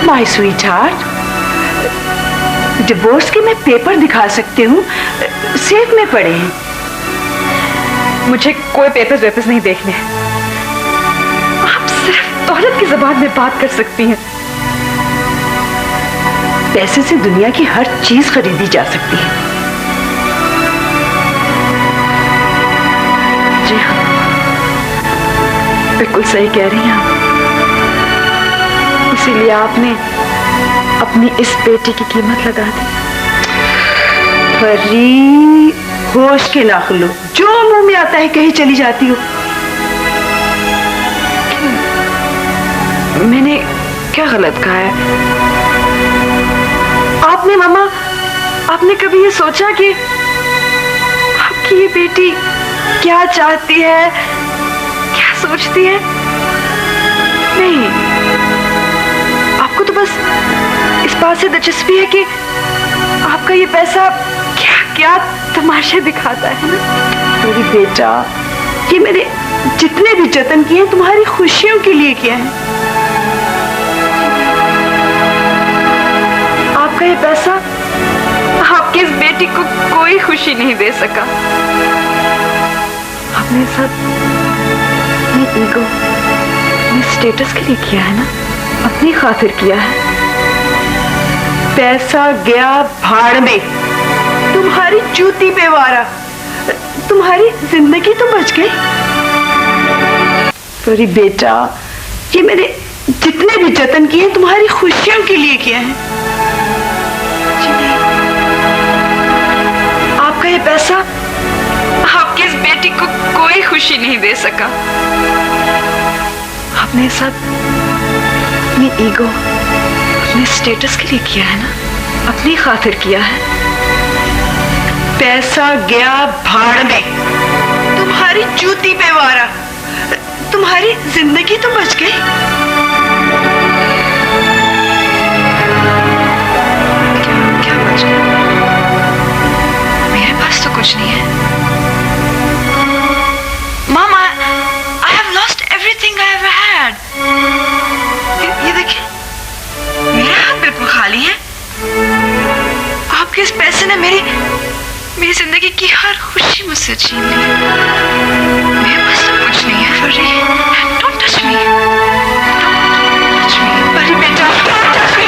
My sweet heart, divorce के मैं paper दिखा सकती हूँ, सेफ में पड़े हैं। मुझे कोई पेपर्स वेपर्स नहीं देखने। आप सिर्फ दौलत की ज़बान में बात कर सकती हैं। पैसे से दुनिया की हर चीज खरीदी जा सकती है। जी हाँ, बिल्कुल सही कह रही हैं आप। इसीलिए आपने अपनी इस बेटी की कीमत लगा दी। परी, होश के नाखुलो, जो मुंह में आता है कहीं चली जाती हो। मैंने क्या गलत कहा है? आपने मामा, आपने कभी ये सोचा कि आपकी ये बेटी क्या चाहती है, क्या सोचती है? नहीं, आपको तो बस इस बात से दिलचस्पी है कि आपका ये पैसा क्या क्या तमाशे दिखाता है ना। मेरी बेटा, ये मेरे जितने भी जतन किए हैं तुम्हारी खुशियों के लिए किए हैं। आपका ये पैसा आपकी इस बेटी को कोई खुशी नहीं दे सका। आपने सब अपनी ईगो, अपने स्टेटस के लिए किया है ना, अपनी खातिर किया है। पैसा गया भाड़ में, तुम्हारी जूती पे वारा, तुम्हारी जिंदगी तो बच गई। मेरी बेटा, ये मैंने जितने भी जतन किए हैं तुम्हारी खुशियों के लिए किए हैं। आपका ये पैसा आपकी इस बेटी को कोई खुशी नहीं दे सका। आपने सब अपनी ईगो, अपने स्टेटस के लिए किया है ना, अपनी खातिर किया है। पैसा गया भाड़ में, तुम्हारी जूती पे वारा, तुम्हारी जिंदगी तो बच गई। क्या बच गया? मेरे पास तो कुछ नहीं है। Mom, I have lost everything I ever had. ये देखिए, मेरा हाथ बिल्कुल खाली है। आपके इस पैसे ने मेरी जिंदगी की हर खुशी मुझसे छीन ली। मेरे पास तो कुछ नहीं है फरी। Don't touch me. Don't touch me. परी बेटा, don't touch me.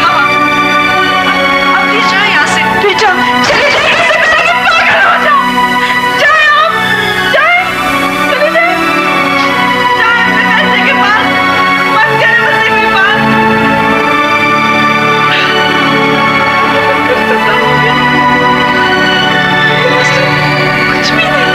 आप प्लीज जाओ यहाँ से। बेटा, चले जाइए, इससे पहले कि पागल हो जाओ। जाए आप, जाए, चले जाए, जाए अपने पैसे के पास, मत करें मुझसे कोई बात। कुछ भी नहीं।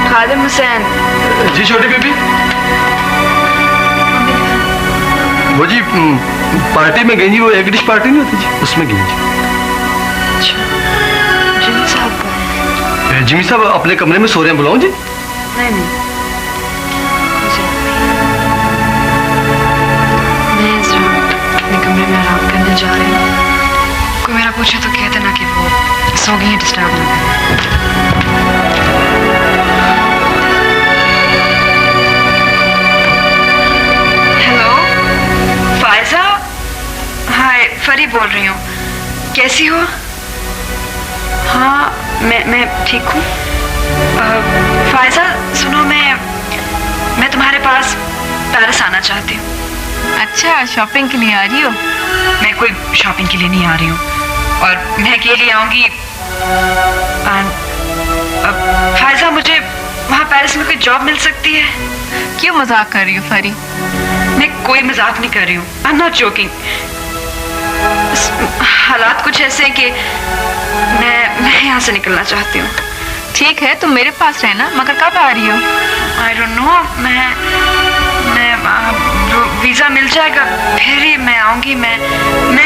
खादिम हुसैन। जी छोटी बेबी। वो जी पार्टी में गई जी, वो एग डिश पार्टी नहीं होती जी, उसमें गई जी। अच्छा, जिमी साहब का? जिमी साहब अपने कमरे में सो रहे हैं, बुलाऊं जी? नहीं नहीं, मैं इस वक्त अपने कमरे में आराम करने जा रही हूँ। कोई मेरा पूछे तो कह देना कि वो सो गई है, डिस्टर्ब ना करें। हाय, फरी बोल रही हूँ। कैसी हो? हाँ, मैं ठीक हूँ। फायजा सुनो, मैं तुम्हारे पास पेरिस आना चाहती हूँ। अच्छा, शॉपिंग के लिए आ रही हो? मैं कोई शॉपिंग के लिए नहीं आ रही हूँ, और मैं अकेली आऊँगी। फायजा, मुझे वहाँ पेरिस में कोई जॉब मिल सकती है? क्यों मजाक कर रही हो फरी? मैं कोई मजाक नहीं कर रही हूँ। I am not joking. हालात कुछ ऐसे हैं कि मैं यहाँ से निकलना चाहती हूँ। ठीक है, तुम मेरे पास रहना, मगर कब आ रही हो? आई डोंट नो, मैं वीजा मिल जाएगा फिर ही मैं आऊंगी। मैं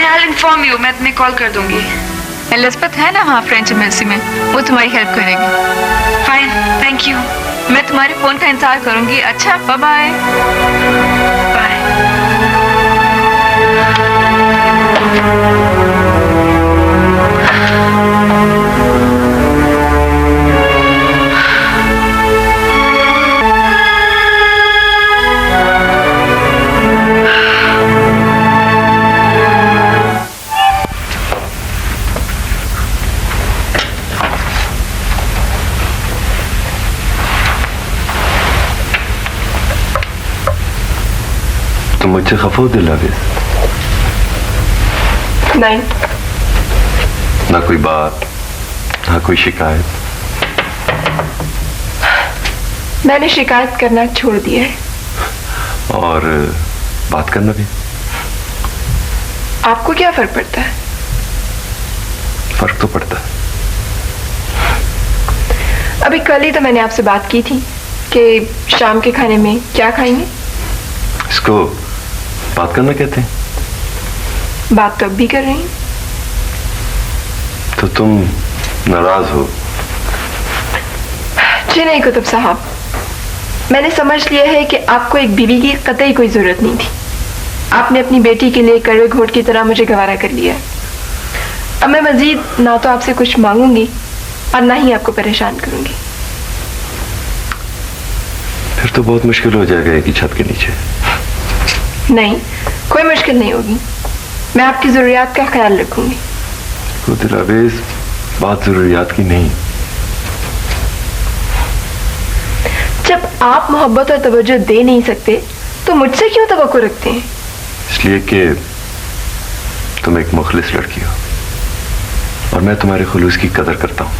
आई इन्फॉर्म यू, मैं तुम्हें कॉल कर दूंगी। एलिज़ाबेथ है ना वहाँ फ्रेंच एम्बेसी में, वो तुम्हारी हेल्प करेगी। Fine, thank you. मैं तुम्हारे फोन का इंतजार करूंगी। अच्छा, बाय बाय। बाय। तुम मुझसे खफा हो दिलावेज? नहीं। ना कोई बात, ना कोई शिकायत? मैंने शिकायत करना छोड़ दिया है। और बात करना भी? आपको क्या फर्क पड़ता है? फर्क तो पड़ता है। अभी कल ही तो मैंने आपसे बात की थी कि शाम के खाने में क्या खाएंगे। इसको बात करना कहते हैं? बात तो अब भी कर रही हैं। तो तुम नाराज हो? जी नहीं कुतुब साहब, मैंने समझ लिया है कि आपको एक बीवी की कतई कोई जरूरत नहीं थी। आपने अपनी बेटी के लिए कड़वे घोट की तरह मुझे गवारा कर लिया। अब मैं मजीद ना तो आपसे कुछ मांगूंगी और ना ही आपको परेशान करूंगी। फिर तो बहुत मुश्किल हो जाएगा एक ही छत के नीचे। नहीं, कोई मुश्किल नहीं होगी। मैं आपकी जरूरियात का ख्याल रखूंगी। तो दिलावेज, बात जरूरियात की नहीं। जब आप मोहब्बत और तवज्जो दे नहीं सकते तो मुझसे क्यों तवक्को रखते हैं? इसलिए कि तुम एक मुखलिस लड़की हो और मैं तुम्हारे खुलूस की कदर करता हूं।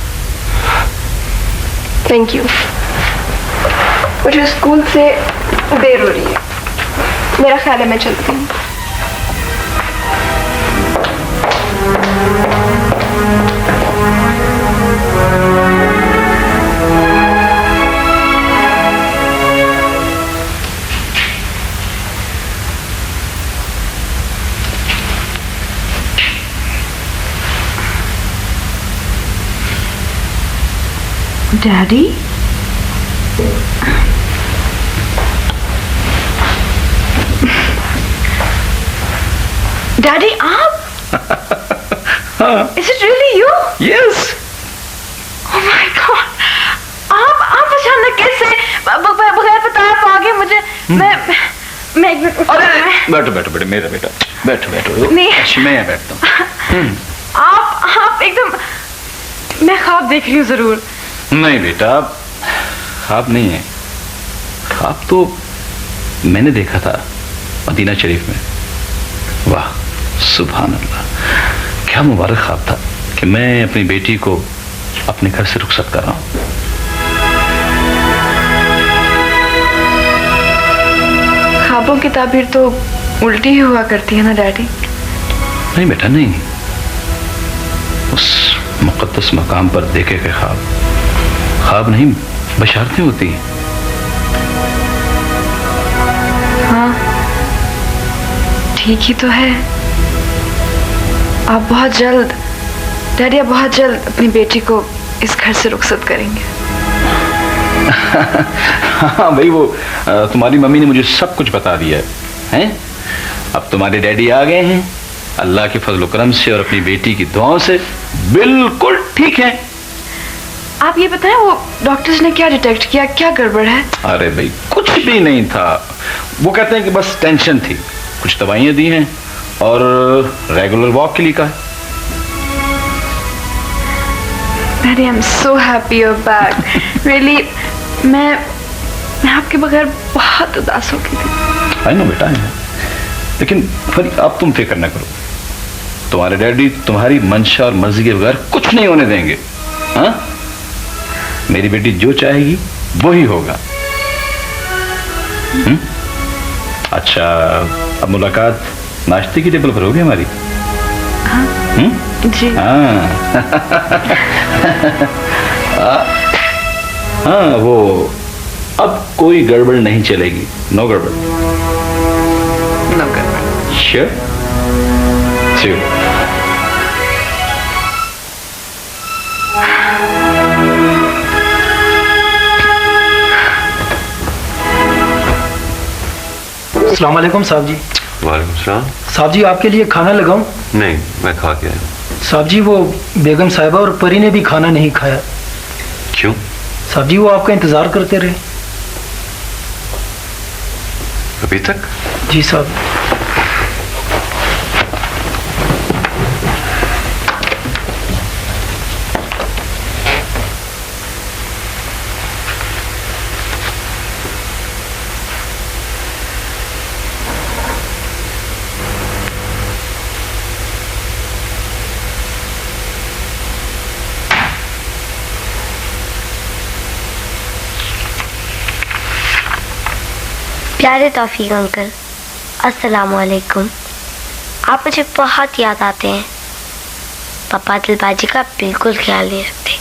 Thank you. मुझे स्कूल से देर हो रही है, मेरा ख्याल है मैं चलती हूँ। डैडी, डैडी आप? Is it really you? Yes. Oh my God! आप अचानक कैसे बगैर बताए आप आ गए मुझे? मैं एक मिनट। बैठो बैठो बेटे, मेरा बेटा, बैठो बैठो। नहीं। अच्छा, मैं यहाँ बैठता हूँ। आप एकदम, मैं ख्वाब देख रही हूँ जरूर। नहीं बेटा, ख्वाब नहीं है। ख्वाब तो मैंने देखा था मदीना शरीफ में। वाह, सुभान अल्लाह, क्या मुबारक ख्वाब था कि मैं अपनी बेटी को अपने घर से रुखसत कर रहा हूं। ख्वाबों की ताबीर तो उल्टी ही हुआ करती है ना डैडी? नहीं बेटा, नहीं, उस मुक़द्दस मकाम पर देखे गए ख्वाब नहीं, बशारतें होती हैं। हाँ, ठीक ही तो है। आप बहुत जल्द, डैडी, आप बहुत जल्द अपनी बेटी को इस घर से रुखसत करेंगे। हाँ भाई, वो तुम्हारी मम्मी ने मुझे सब कुछ बता दिया है। अब तुम्हारे डैडी आ गए हैं, अल्लाह के फजल करम से और अपनी बेटी की दुआओं से बिल्कुल ठीक है। आप ये बताएं, वो डॉक्टर्स ने क्या डिटेक्ट किया, क्या गड़बड़ है? अरे भाई, कुछ भी नहीं था। वो कहते हैं कि बस टेंशन थी, कुछ दवाइयां दी हैं और रेगुलर वॉक के लिए कहा है। Daddy, I am so happy you are back. Really, मैं आपके बगैर बहुत उदास हो गई थी। आई नो बेटा, है। लेकिन फिर अब तुम फिक्र न करो, तुम्हारे डैडी तुम्हारी मंशा और मर्जी के बगैर कुछ नहीं होने देंगे। हाँ, मेरी बेटी जो चाहेगी वो ही होगा। अच्छा, अब मुलाकात नाश्ते की टेबल पर होगी हमारी। हाँ जी। हाँ। हाँ, वो अब कोई गड़बड़ नहीं चलेगी। नो गड़बड़। नो गड़बड़। श्योर? श्योर। अस्सलाम वालेकुम साहब जी। वालेकुम सलाम। साहब जी आपके लिए खाना लगाऊं? नहीं, मैं खा के आया हूँ। साहब जी वो बेगम साहिबा और परी ने भी खाना नहीं खाया। क्यों? साहब जी वो आपका इंतजार करते रहे। अभी तक? जी साहब। प्यारे तौफीक अंकल, अस्सलाम वालेकुम। आप मुझे बहुत याद आते हैं। पापा दिलबाजी का बिल्कुल ख्याल नहीं रखते,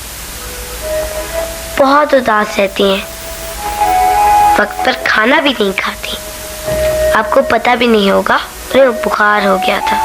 बहुत उदास रहती हैं, वक्त पर खाना भी नहीं खाती। आपको पता भी नहीं होगा, उन्हें बुखार हो गया था।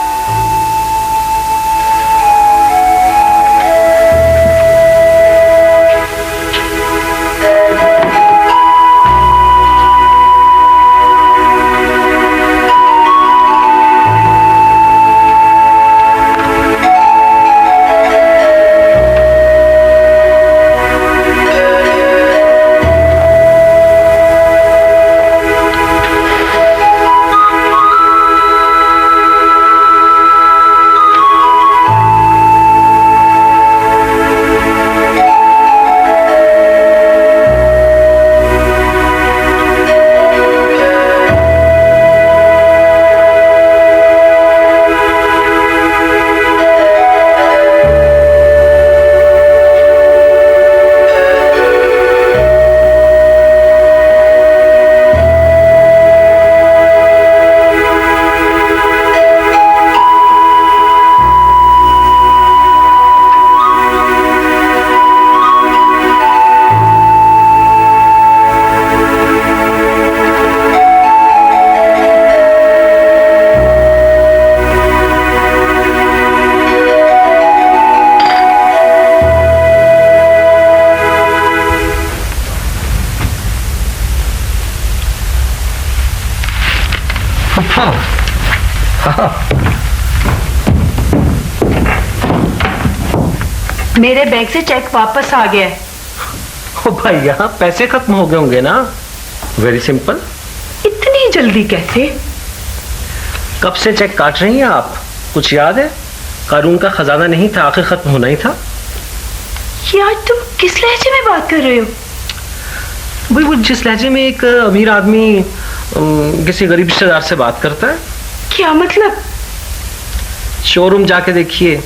मेरे बैंक से चेक वापस आ गया है। ओ भैया पैसे खत्म हो गए होंगे ना? Very simple. इतनी जल्दी कैसे? कब से चेक काट रही हैं आप? कुछ याद है? कानून का खजाना नहीं था, आखिर खत्म होना ही था। यार तुम किस लहजे में बात कर रहे हो? भाई वो जिस लहजे में एक अमीर आदमी किसी गरीब रिश्तेदार से बात करता है। क्या मतलब? शोरूम जाके देखिए,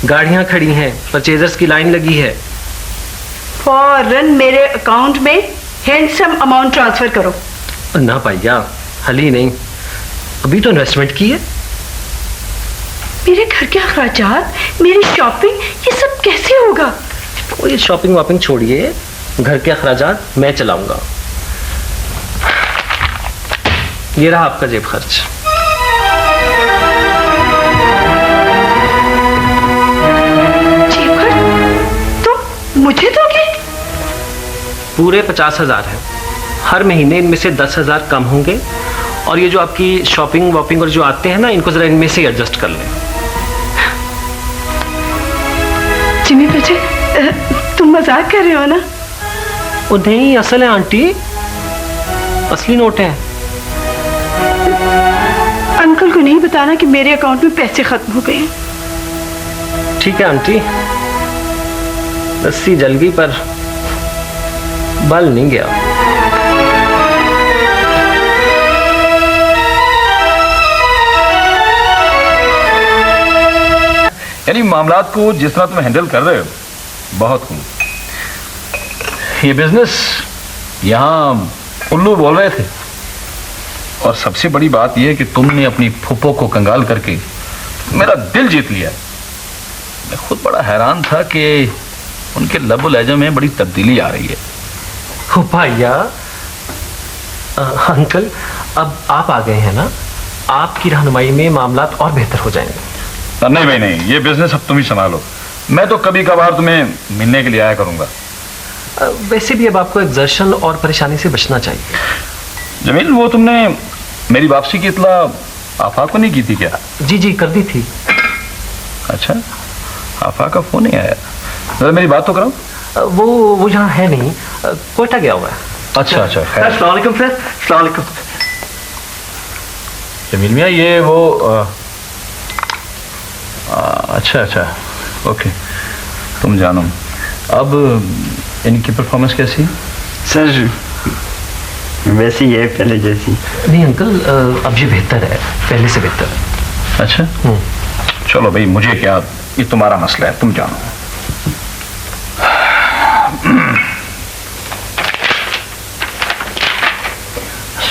गाड़ियां खड़ी हैं, परचेजर्स की लाइन लगी है। फौरन मेरे अकाउंट में हैंडसम अमाउंट ट्रांसफर करो। ना भैया, हल ही नहीं, अभी तो इन्वेस्टमेंट की है। मेरे घर के अखराजात, मेरी शॉपिंग, ये सब कैसे होगा? वो ये शॉपिंग वॉपिंग छोड़िए, घर के अखराजात मैं चलाऊंगा। ये रहा आपका जेब खर्च। जेब खर्च? तुम मुझे दोगे? पूरे 50,000 है। हर महीने इनमें से 10,000 कम होंगे, और ये जो आपकी शॉपिंग वॉपिंग और जो आते हैं ना, इनको जरा इनमें से एडजस्ट कर लें। जिमी बच्चे, तुम मजाक कर रहे हो ना? वो नहीं, असल है आंटी, असली नोट है। अंकल को नहीं बताना कि मेरे अकाउंट में पैसे खत्म हो गए हैं। ठीक है आंटी, रस्सी जल गई पर बल नहीं गया। यानी मामलात को जिस तरह तुम हैंडल कर रहे हो, बहुत खूब। ये बिजनेस, यहाँ उल्लू बोल रहे थे, और सबसे बड़ी बात यह है कि तुमने अपनी फुप्पो को कंगाल करके मेरा दिल जीत लिया। मैं खुद बड़ा हैरान था कि उनके लबो लहजे में बड़ी तब्दीली आ रही है। हो भैया, अंकल अब आप आ गए हैं ना, आपकी रहनुमाई में मामला और बेहतर हो जाएंगे। नहीं भाई नहीं, ये बिजनेस अब तुम ही संभालो। मैं तो कभी कभार तुम्हें मिलने के लिए आया करूंगा। वैसे भी अब आपको एग्जर्शन और परेशानी से बचना चाहिए। जमील, वो तुमने मेरी वापसी की इत्तला आफाक को नहीं की थी क्या? जी जी कर दी थी। अच्छा, आफाक का फोन नहीं आया? जरा मेरी बात तो कराओ। वो यहाँ है नहीं, कोयटा गया हुआ है। अच्छा अच्छा, अस्सलाम वालेकुम सर। अस्सलाम वालेकुम। जमील मियाँ, ये वो अच्छा अच्छा, ओके, तुम जानो। अब इनकी परफॉर्मेंस कैसी? सर वैसी है पहले जैसी। नहीं अंकल, अब ये बेहतर है, पहले से बेहतर है। अच्छा, चलो भाई, मुझे क्या, ये तुम्हारा मसला है, तुम जानो।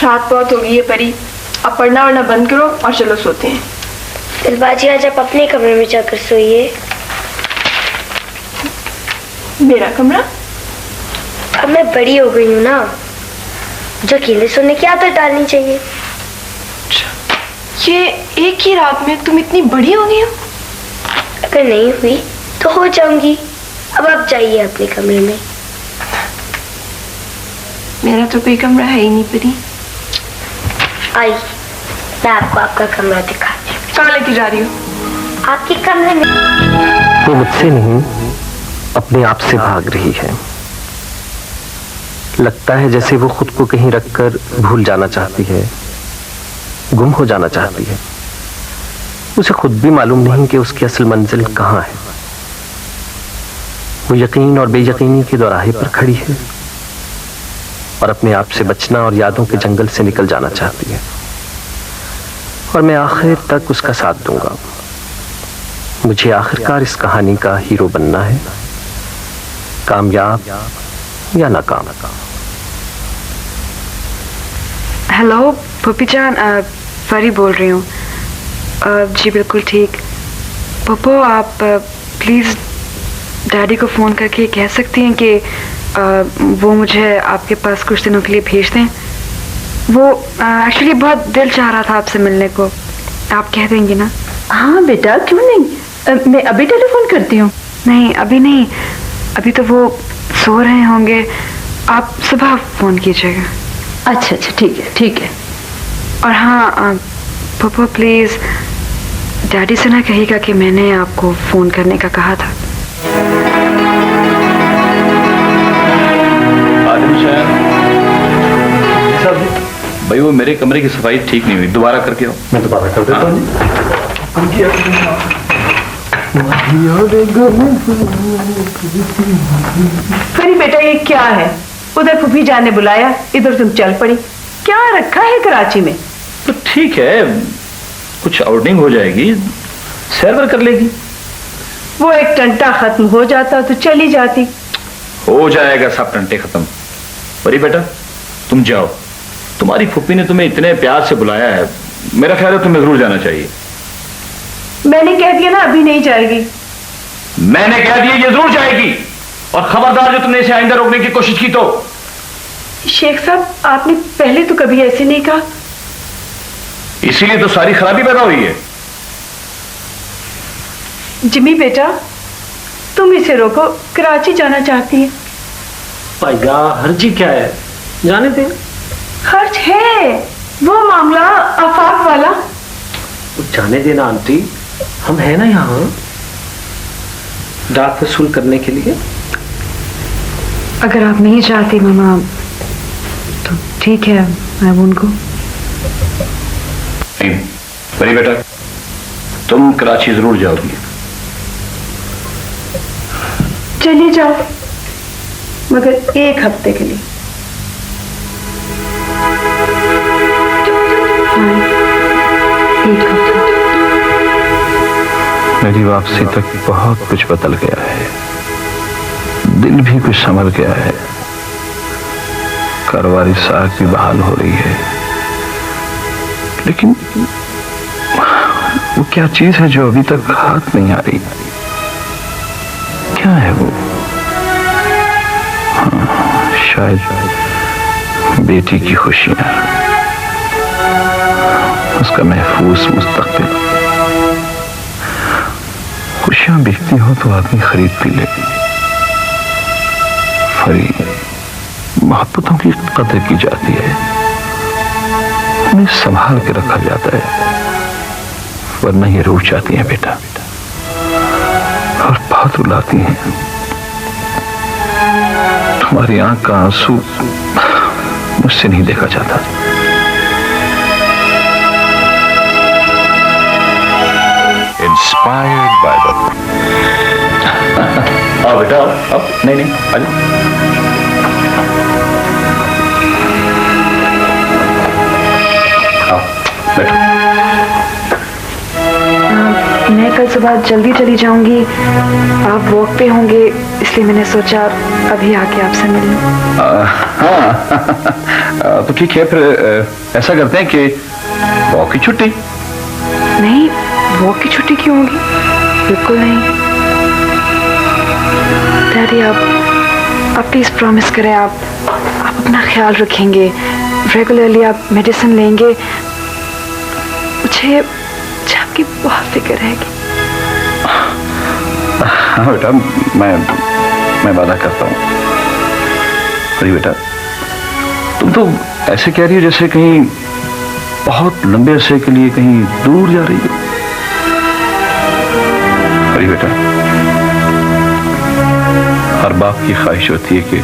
रात बहुत हो गई है परी, अब पढ़ना वढ़ना बंद करो और चलो सोते हैं। दिलबाजी आज आप अपने कमरे में जाकर सोइए। मेरा कमरा? अब मैं बड़ी हो गई हूँ ना, जो अकेले सोने की आदत डालनी चाहिए। ये एक ही रात में तुम इतनी बड़ी हो गई हो? अगर नहीं हुई तो हो जाऊंगी। अब आप जाइए अपने कमरे में। मेरा तो कोई कमरा है ही नहीं परी। आई, मैं आपको आपका कमरा दिखाती हूँ। कहाँ लेके जा रही हो? आपके कमरे में। वो मुझसे नहीं, अपने आप से भाग रही है। लगता है जैसे वो खुद को कहीं रखकर भूल जाना चाहती है, गुम हो जाना चाहती है। उसे खुद भी मालूम नहीं कि उसकी असल मंजिल कहाँ है। वो यकीन और बेयकीनी के दोराहे पर खड़ी है और अपने आप से बचना और यादों के जंगल से निकल जाना चाहती है। और मैं आखिर तक उसका साथ दूंगा। मुझे आखिरकार इस कहानी का हीरो बनना है, कामयाब या नाकाम। हेलो पप्पी जान, परी बोल रही हूँ। जी बिल्कुल ठीक। पप्पो, आप प्लीज़ डैडी को फ़ोन करके कह सकती हैं कि वो मुझे आपके पास कुछ दिनों के लिए भेज दें। वो एक्चुअली बहुत दिल चाह रहा था आपसे मिलने को। आप कह देंगी ना? हाँ बेटा, क्यों नहीं, मैं अभी टेलीफोन करती हूँ। नहीं अभी नहीं, अभी तो वो सो रहे होंगे। आप सुबह फ़ोन कीजिएगा। अच्छा अच्छा, ठीक है ठीक है। और हाँ पप्पो, प्लीज़ डैडी से ना कहिएगा कि मैंने आपको फ़ोन करने का कहा था। भाई वो मेरे कमरे की सफाई ठीक नहीं हुई, दोबारा करके आओ। मैं दोबारा कर देता हूँ। परी बेटा, ये क्या है? उधर फूफी जान ने बुलाया, इधर तुम चल पड़ी। क्या रखा है कराची में? तो ठीक है, कुछ आउटिंग हो जाएगी, सैर वर कर लेगी। वो एक टंटा खत्म हो जाता तो चली जाती। हो जाएगा सब टंटे खत्म। परी बेटा तुम जाओ, तुम्हारी फूफी ने तुम्हें इतने प्यार से बुलाया है, मेरा ख्याल है तुम्हें जरूर जाना चाहिए। मैंने कह दिया ना, अभी नहीं जाएगी। मैंने कह दिया ये जरूर जाएगी, और खबरदार जो तुमने इसे आइंदा रोकने की कोशिश की तो। शेख साहब, आपने पहले तो कभी ऐसे नहीं कहा। इसीलिए तो सारी खराबी पैदा हुई है। जिमी बेटा, तुम इसे रोको, कराची जाना चाहती है। भैया हर्जी क्या है, जाने दे। खर्च है, वो मामला आफाक वाला। जाने देना आंटी, हम है ना यहाँ डाक वसूल करने के लिए। अगर आप नहीं चाहती मामा तो ठीक है, मैं उनको। नहीं परी बेटा, तुम कराची जरूर जाओगी। चली जाओ, मगर एक हफ्ते के लिए। एक हफ्ते। मेरी वापसी तक बहुत कुछ बदल गया है, दिल भी कुछ संभल गया है, कारोबारी साख भी बहाल हो रही है। लेकिन वो क्या चीज है जो अभी तक हाथ नहीं आ रही? क्या है वो? हाँ, शायद बेटी की खुशियां, उसका महफूज मुस्तकबिल। खुशियां बिकती हो तो आदमी खरीद भी ले। फरी, मोहब्बतों की कदर की जाती है, उन्हें संभाल के रखा जाता है, वरना ये रूठ जाती हैं बेटा, और बहुत रुलाती हैं। तुम्हारी आंख का आंसू मुझसे नहीं देखा जाता। Inspired by the आओ बेटा, आओ। नहीं आ जाओ। आओ बैठो। मैं कल सुबह जल्दी चली जाऊंगी, आप वॉक पे होंगे, इसलिए मैंने सोचा अभी आके आपसे मिल लूं। हाँ तो ठीक है, फिर ऐसा करते हैं कि वॉक की छुट्टी। नहीं, वॉक की छुट्टी क्यों होगी? बिल्कुल नहीं। डैडी, आप प्लीज प्रॉमिस करें, आप अपना ख्याल रखेंगे, रेगुलरली आप मेडिसिन लेंगे। मुझे आपकी बहुत फिक्र रहेगी। हाँ बेटा, मैं वादा करता हूँ। अरे बेटा, तुम तो ऐसे कह रही हो जैसे कहीं बहुत लंबे अरसे के लिए कहीं दूर जा रही हो। अरे बेटा, हर बाप की ख्वाहिश होती है कि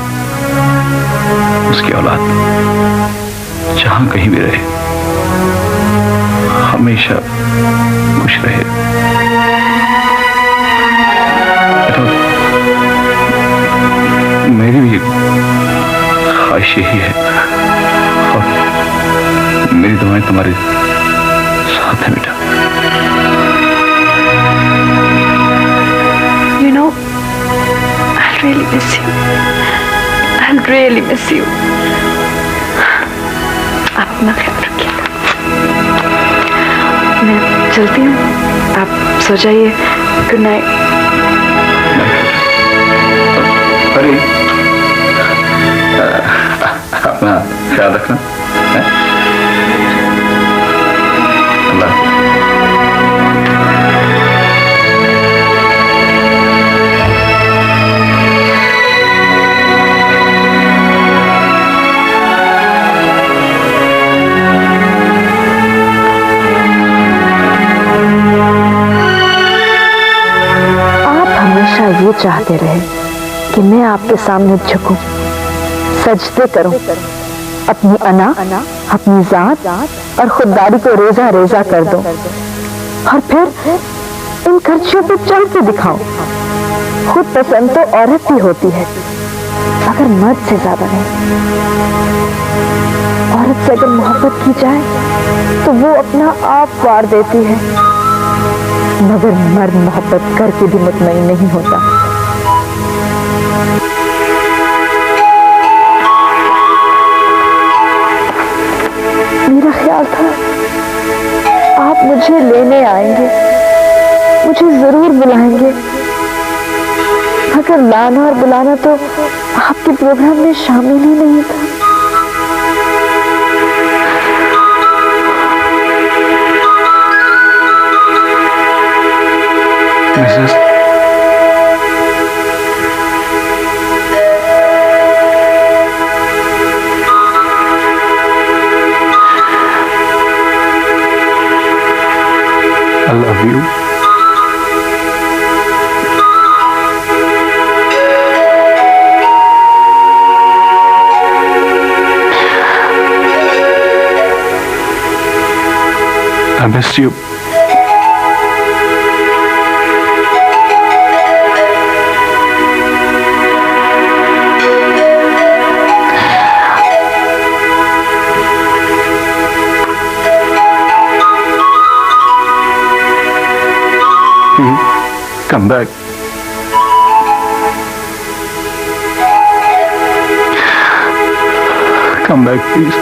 उसकी औलाद जहां कहीं भी रहे, हमेशा खुश रहे। मेरी भी ख्वाहिश यही है, और मेरी दुआएं तुम्हारे साथ है बेटा। You know, I'll really miss you. I'll really miss you. आप अपना ख्याल रखिएगा। मैं चलती हूँ, आप सो जाइए। Good night. अरे अपना ख्याल रखना। अल्लाह। ये चाहते रहे कि मैं आपके सामने झुकूं, सजदे करूं, अपनी अना, अपनी जात और खुददारी को रेजा रेजा कर दूं, और फिर इन खर्चियों पे चढ़ के दिखाऊं। खुद पसंद तो औरत ही होती है, मगर मर्द से ज्यादा नहीं। औरत से अगर मोहब्बत की जाए तो वो अपना आप वार देती है, मगर मर्द मोहब्बत करके भी मुतमईन नहीं होता। मेरा ख्याल था आप मुझे लेने आएंगे, मुझे जरूर बुलाएंगे, मगर लाना और बुलाना तो आपके प्रोग्राम में शामिल ही नहीं था। Mrs, I love you. I miss you. Come back. Come back, please.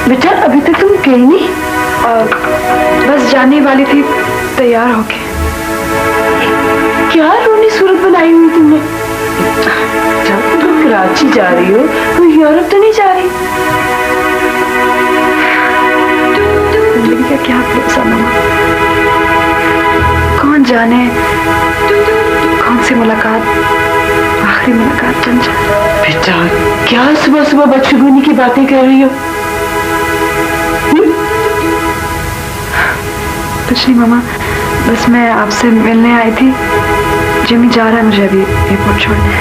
बेटा अभी तक तुम गई नहीं? बस जाने वाली थी तैयार होके। क्या रोनी सूरत बनाई हुई तुमने? जब तुम कराची जा रही हो तो यूरोप तो नहीं जा रही? जिंदगी का क्या भरोसा मामा, कौन जाने कौन सी मुलाकात आखिरी मुलाकात बन जाए। बेटा क्या सुबह सुबह बदशगुनी की बातें कर रही हो? कुछ नहीं मामा, बस मैं आपसे मिलने आई थी। जिमी जा रहा है मुझे अभी एयरपोर्ट छोड़ने।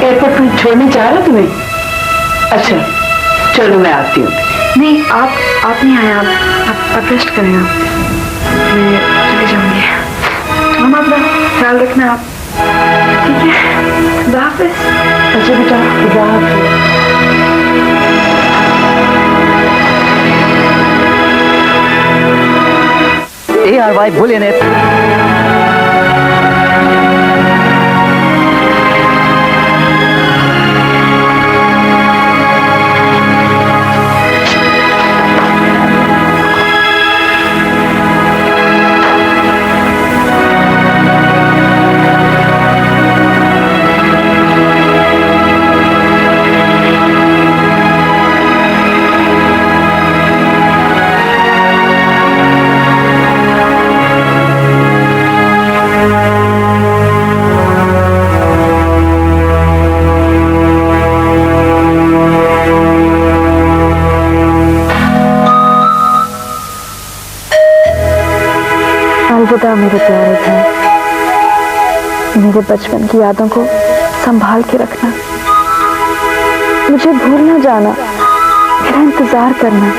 एयरपोर्ट छोड़ने जा रहा तुम्हें? अच्छा चलो मैं आती हूँ। नहीं आप नहीं आए, आप रेस्ट करें, मैं चली जाऊंगी। मामा अपना ख्याल रखना आप, ठीक है? खुदा हाफिज। अच्छा बेटा खुदा हाफिज। ARY Bullion अलविदा मेरे प्यारे भाई, मेरे बचपन की यादों को संभाल के रखना, मुझे भूल ना जाना, मेरा इंतजार करना,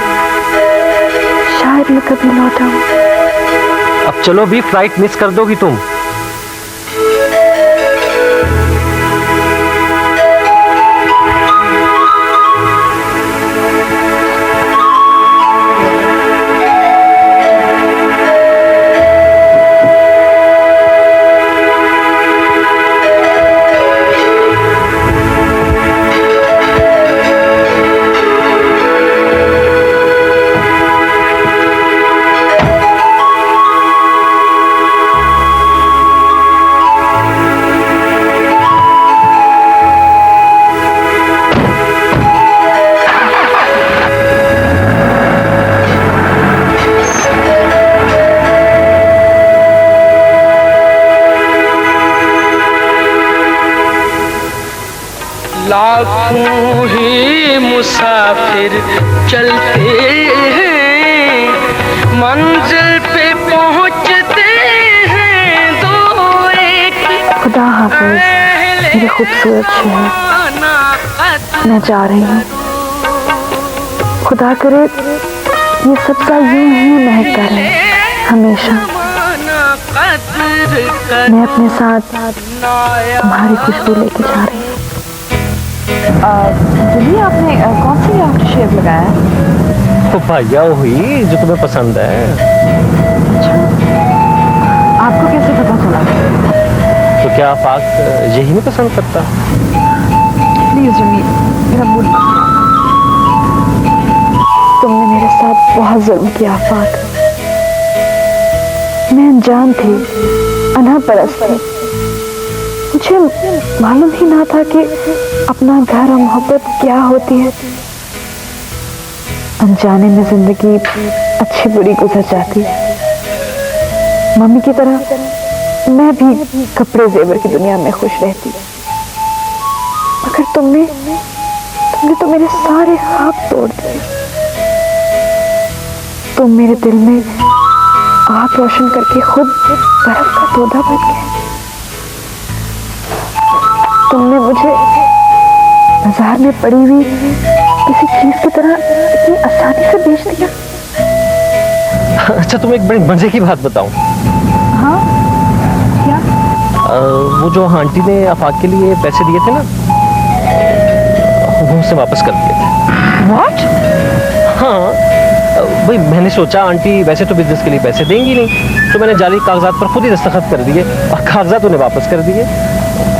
शायद मैं कभी लौट आऊं। अब चलो भी, फ्लाइट मिस कर दोगी तुम। लाखों ही मुसाफिर चलते हैं, मंजिल पे पहुंचते हैं दो एक। खुदा हाफिज मेरे खूबसूरत शहर, मैं जा रही हूँ। खुदा करे ये सब्जा यूं ही महकता रहे हमेशा। मैं अपने साथ तुम्हारी खुशबू लेके जा रही हूँ। दिल्ली आपने कौन सी आफ्टर शेव लगाया है? तो भैया हुई जो तुम्हें पसंद है। अच्छा, आपको कैसे पता चला? तो क्या आफाक यही नहीं पसंद करता? प्लीज जिमी, मेरा मूड मत खराब। तुमने मेरे साथ बहुत जुल्म किया आफाक। मैं अनजान थी, अना परस्त थी। मुझे मालूम ही ना था कि अपना घर और मोहब्बत क्या होती है। अनजाने में जिंदगी अच्छी बुरी गुजर जाती है। मम्मी की तरह मैं भी कपड़े जेवर की दुनिया में खुश रहती, मगर तुमने तो मेरे सारे ख्वाब तोड़ दिए। तुम मेरे दिल में आग रोशन करके खुद बर्फ का तोदा बन गए। तुमने मुझे बाजार में पड़ी हुई किसी चीज की तरह इतनी आसानी से बेच दिया। अच्छा तुम्हें एक बड़ी मजे की बात बताऊं? हाँ क्या? वो जो आंटी ने आफाक के लिए पैसे दिए थे ना, वो उसे वापस कर दिए थे। What? हाँ भाई, मैंने सोचा आंटी वैसे तो बिजनेस के लिए पैसे देंगी नहीं, तो मैंने जाली कागजात पर खुद ही दस्तखत कर दिए और कागजात उन्हें वापस कर दिए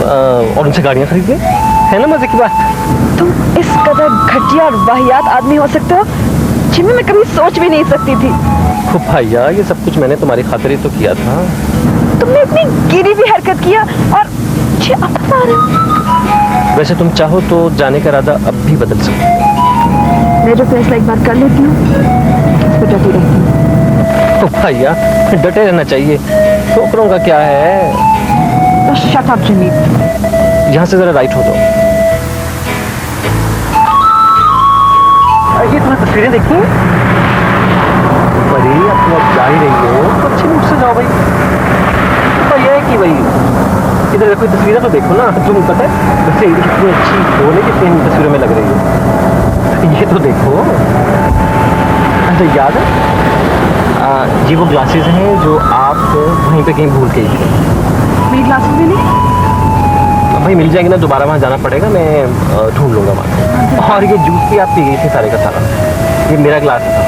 और उनसे गाड़ियां खरीद ली। है ना मजे की बात? तुम इस कदर घटिया और वाहियात आदमी हो सकते हो जिन्हें मैं कभी सोच भी नहीं सकती थी। ओ भैया, ये सब कुछ मैंने तुम्हारी खातिर ही तो किया था। तुमने इतनी गिरी भी हरकत किया और मुझे अब बता रहे हो। वैसे तुम चाहो तो जाने का इरादा अब भी बदल सकते हो। मैं जो फैसला एक बार कर लेती हूँ तो डटी रहती हूँ। ओ भैया, डटे रहना चाहिए, ठोकरों का क्या है। तो शट अप जिमी। यहाँ से जरा राइट हो दो। ये तुम्हें तस्वीरें देखी? अरे अब तुम अब जा ही रही हो तो अच्छे मूड से जाओ भाई। तो ये है कि भाई इधर देखो, तस्वीरें तो देखो ना। तुम पता है वैसे इतनी अच्छी हो नहीं कितनी इन तस्वीरों में लग रही है। ये तो देखो। अच्छा याद है जी, वो ग्लासेस हैं जो आप वहीं पे कहीं भूल के गए। मेरी ग्लासेस भी नहीं? भाई मिल जाएंगे ना, दोबारा वहाँ जाना पड़ेगा, मैं ढूंढ लूंगा वहाँ। और ये जूस भी आप पी गई थी सारे का सारा। ये मेरा ग्लास था।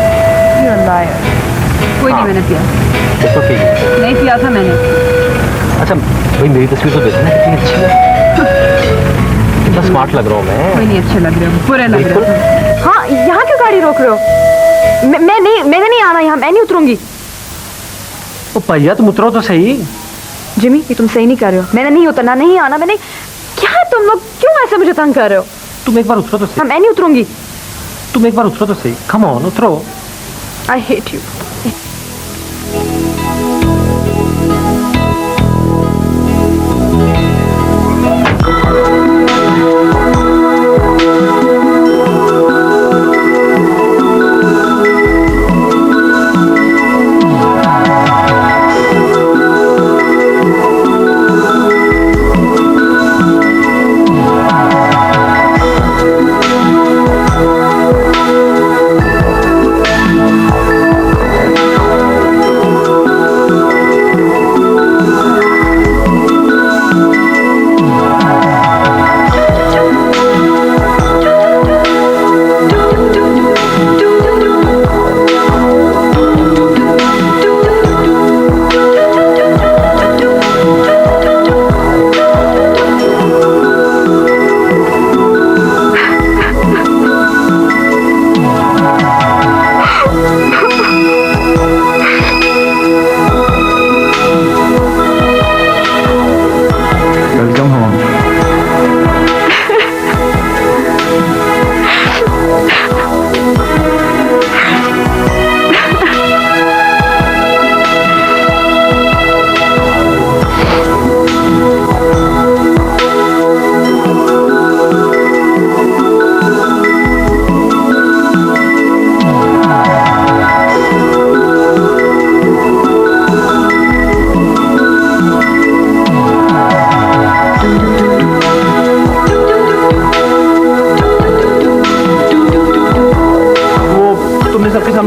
कोई नहीं, मैंने पिया। तो पी गई? नहीं पिया था मैंने। अच्छा भाई, मेरी तस्वीर तो देखो ना कितनी अच्छी है। कितना स्मार्ट लग रहा हूँ मैं। कोई नहीं, अच्छे लग रहे हो, बुरे लग रहे हो। हाँ, यहाँ क्यों गाड़ी रोक रहे हो? मैंने नहीं आना यहाँ, मैं नहीं उतरूंगी। ओ भैया, तुम उतरो तो सही। जिमी, ये तुम सही नहीं कर रहे हो। मैंने नहीं उतरना, नहीं आना मैंने। क्या है तुम लोग, क्यों ऐसे मुझे तंग कर रहे हो? तुम एक बार उतरो तो सही। हाँ, मैं नहीं उतरूंगी। तुम एक बार उतरो तो सही। कम ऑन, उतरो। I hate you.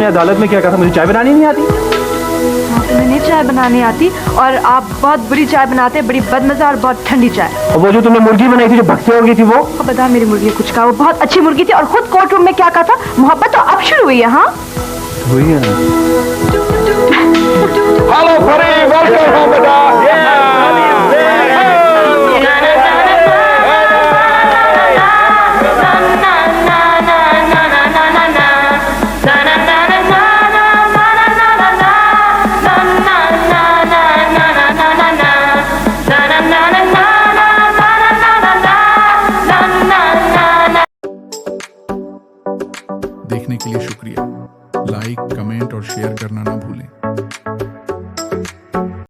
अदालत में क्या कहा था, मुझे चाय बनानी नहीं आती? तुम्हें नहीं चाय बनानी आती और आप बहुत बुरी चाय बनाते हैं, बड़ी बदमजा और बहुत ठंडी चाय। और वो जो तुमने मुर्गी बनाई थी जो भक्सी हो गई थी वो? बता मेरी मुर्गी कुछ कहा, वो बहुत अच्छी मुर्गी थी। और खुद कोर्ट रूम में क्या कहा था, मोहब्बत तो अब शुरू हुई है। हाँ हुई है। हेलो फरी, वेलकम होम बेटा। देखने के लिए शुक्रिया। लाइक, कमेंट और शेयर करना ना भूलें।